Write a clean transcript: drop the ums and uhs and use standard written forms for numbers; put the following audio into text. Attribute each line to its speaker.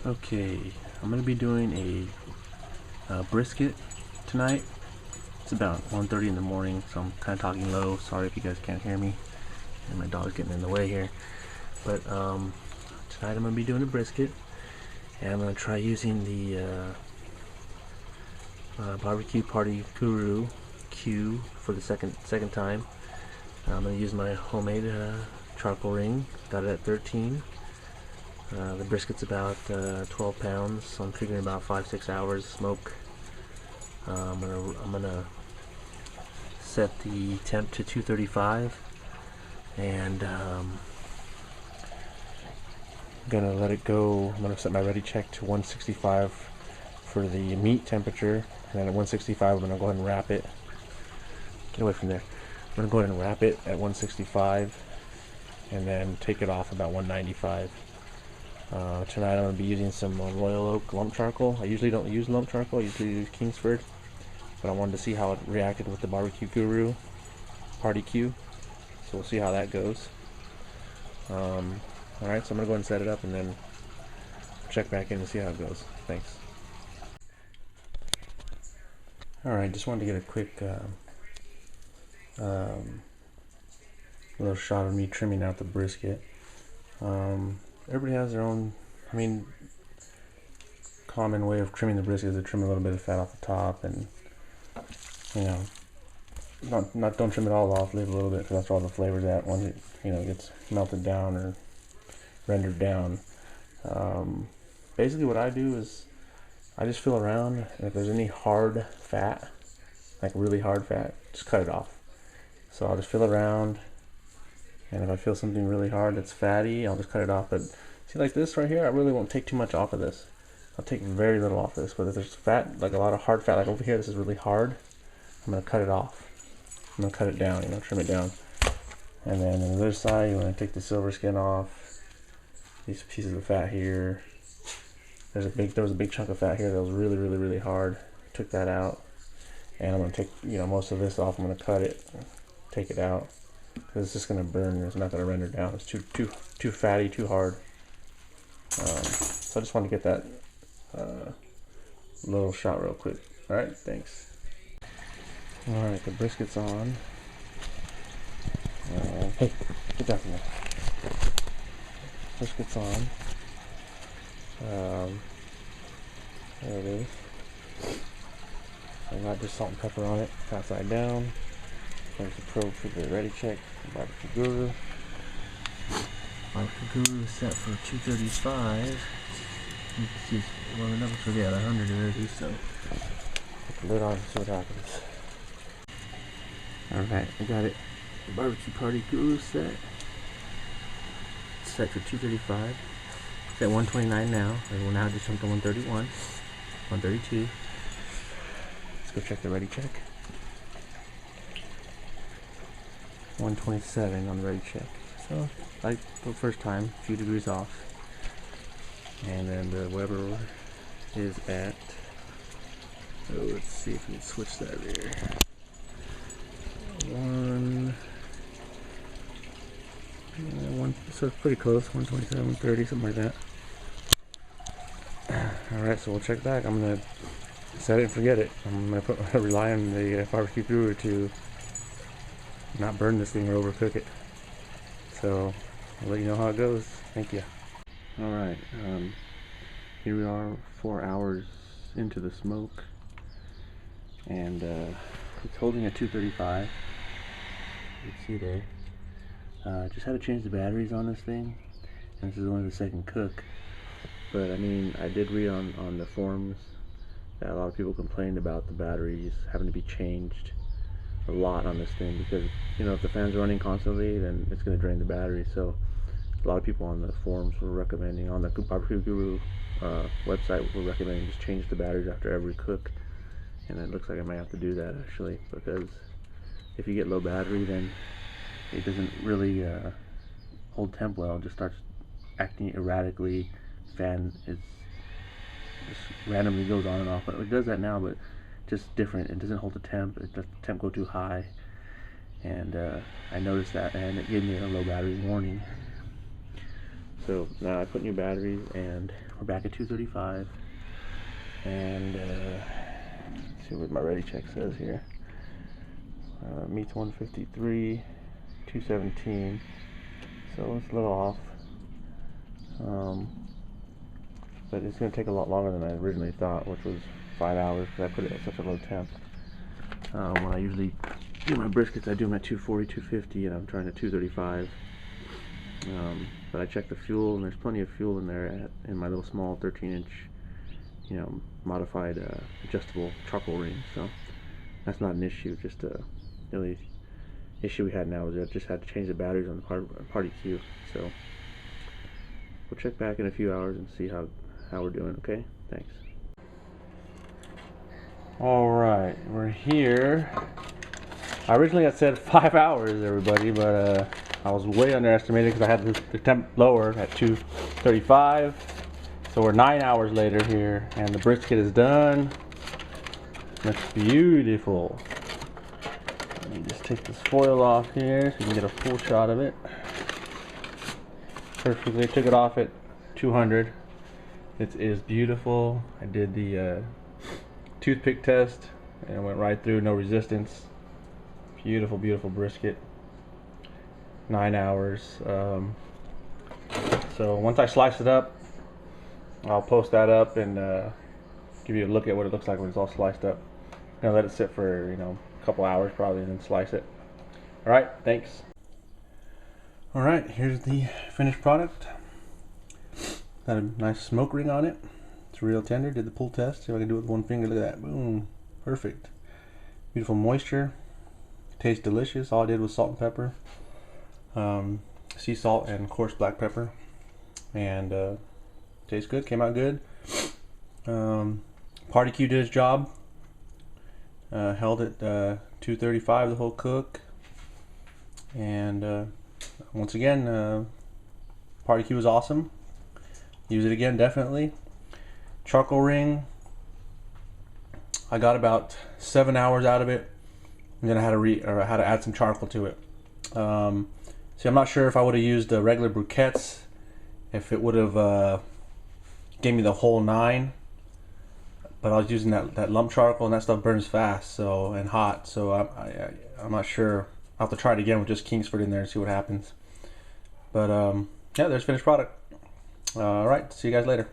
Speaker 1: Okay, I'm gonna be doing a brisket tonight. It's about 1:30 in the morning, so I'm kind of talking low. Sorry if you guys can't hear me, and my dog's getting in the way here. But tonight I'm gonna be doing a brisket, and I'm gonna try using the Barbecue Party Guru Q for the second time. I'm gonna use my homemade charcoal ring. Got it at 13. The brisket's about 12 pounds, so I'm figuring about 5-6 hours smoke. I'm gonna set the temp to 235, and I'm gonna let it go. I'm gonna set my ready check to 165 for the meat temperature, and then at 165 I'm gonna go ahead and wrap it. Get away from there. I'm gonna go ahead and wrap it at 165, and then take it off about 195. Tonight I'm going to be using some Royal Oak lump charcoal. I usually don't use lump charcoal, I usually use Kingsford, but I wanted to see how it reacted with the Barbecue Guru Party Q, so we'll see how that goes. Alright, so I'm going to go ahead and set it up and then check back in and see how it goes. Thanks. Alright, just wanted to get a quick little shot of me trimming out the brisket. Everybody has their own, common way of trimming the brisket is to trim a little bit of fat off the top, and don't trim it all off, leave a little bit, because that's where all the flavor's at once it gets melted down or rendered down. Basically what I do is I just feel around, and if there's any hard fat, like really hard fat, just cut it off. So I'll just feel around, and if I feel something really hard that's fatty, I'll just cut it off. But see, like this right here, I really won't take too much off of this. I'll take very little off of this. But if there's fat, like a lot of hard fat, like over here, this is really hard, I'm going to cut it off. I'm going to cut it down, trim it down. And then on the other side, you want to take the silver skin off. These pieces of fat here. There was a big chunk of fat here that was really, really, really hard. Took that out. And I'm going to take, most of this off. I'm going to cut it, take it out, because it's just going to burn. It's not going to render down. It's too fatty, too hard. So I just want to get that little shot real quick. Alright, thanks. Alright, the brisket's on. Hey, get down from there. Brisket's on. There it is. I got just salt and pepper on it, outside down. There's the probe for the ready check. Barbecue Guru. Barbecue Guru is set for 235. It's warming up, so yeah, 100 already, so put the lid on and see what happens. Alright, I got it. The Barbecue Party Guru set. It's set for 235. It's at 129 now. And we'll now just jump to 131. 132. Let's go check the ready check. 127 on the ready check. So, like the first time, a few degrees off. And then the Weber is at, let's see if we can switch that here. One, so it's pretty close, 127, 130, something like that. Alright, so we'll check back. I'm going to set it and forget it. I'm going to rely on the Barbecue Guru to not burn this thing or overcook it. So I'll let you know how it goes. Thank you. Alright, here we are 4 hours into the smoke, and it's holding at 235. You can see there. Just had to change the batteries on this thing, and this is only the second cook. But I did read on the forums that a lot of people complained about the batteries having to be changed a lot on this thing, because if the fan's running constantly, then it's going to drain the battery. So a lot of people on the forums were recommending, on the Barbecue Guru website, were recommending just change the batteries after every cook. And it looks like I might have to do that, actually, because if you get low battery, then it doesn't really hold temp well. It just starts acting erratically. Fan is just randomly goes on and off, but it does that now, but just different. It doesn't hold the temp. It does the temp go too high, and I noticed that, and it gave me a low battery warning. So now I put new batteries, and we're back at 235. And let's see what my ready check says here. Meets 153, 217. So it's a little off. But it's going to take a lot longer than I originally thought, which was 5 hours, because I put it at such a low temp. When I usually do my briskets, I do them at 240, 250, and I'm trying to 235. But I checked the fuel, and there's plenty of fuel in there in my little small 13-inch, modified adjustable charcoal ring. So that's not an issue. Just the only issue we had now is that I just had to change the batteries on the party queue. So we'll check back in a few hours and see how we're doing. Okay, thanks. All right, we're here. I originally had said 5 hours, everybody, but I was way underestimated because I had the temp lower at 235. So we're 9 hours later here, and the brisket is done. Looks beautiful. Let me just take this foil off here so you can get a full shot of it. Perfectly. Took it off at 200. It is beautiful. I did the toothpick test and went right through, no resistance. Beautiful, beautiful brisket. 9 hours. So once I slice it up, I'll post that up and give you a look at what it looks like when it's all sliced up. I'm gonna let it sit for a couple hours probably, and then slice it. All right, thanks. All right, here's the finished product. Got a nice smoke ring on it. It's real tender. Did the pull test. See if I can do it with one finger. Look at that. Boom. Perfect. Beautiful moisture. Tastes delicious. All I did was salt and pepper. Sea salt and coarse black pepper. And tastes good. Came out good. Party Q did its job. Held it 235 the whole cook. And once again, Party Q was awesome. Use it again, definitely. Charcoal ring, I got about 7 hours out of it, and then I had to add some charcoal to it. See, I'm not sure if I would have used the regular briquettes, if it would have gave me the whole 9. But I was using that lump charcoal, and that stuff burns fast, and hot. So I'm not sure. I'll have to try it again with just Kingsford in there and see what happens. But yeah, there's finished product. All right, see you guys later.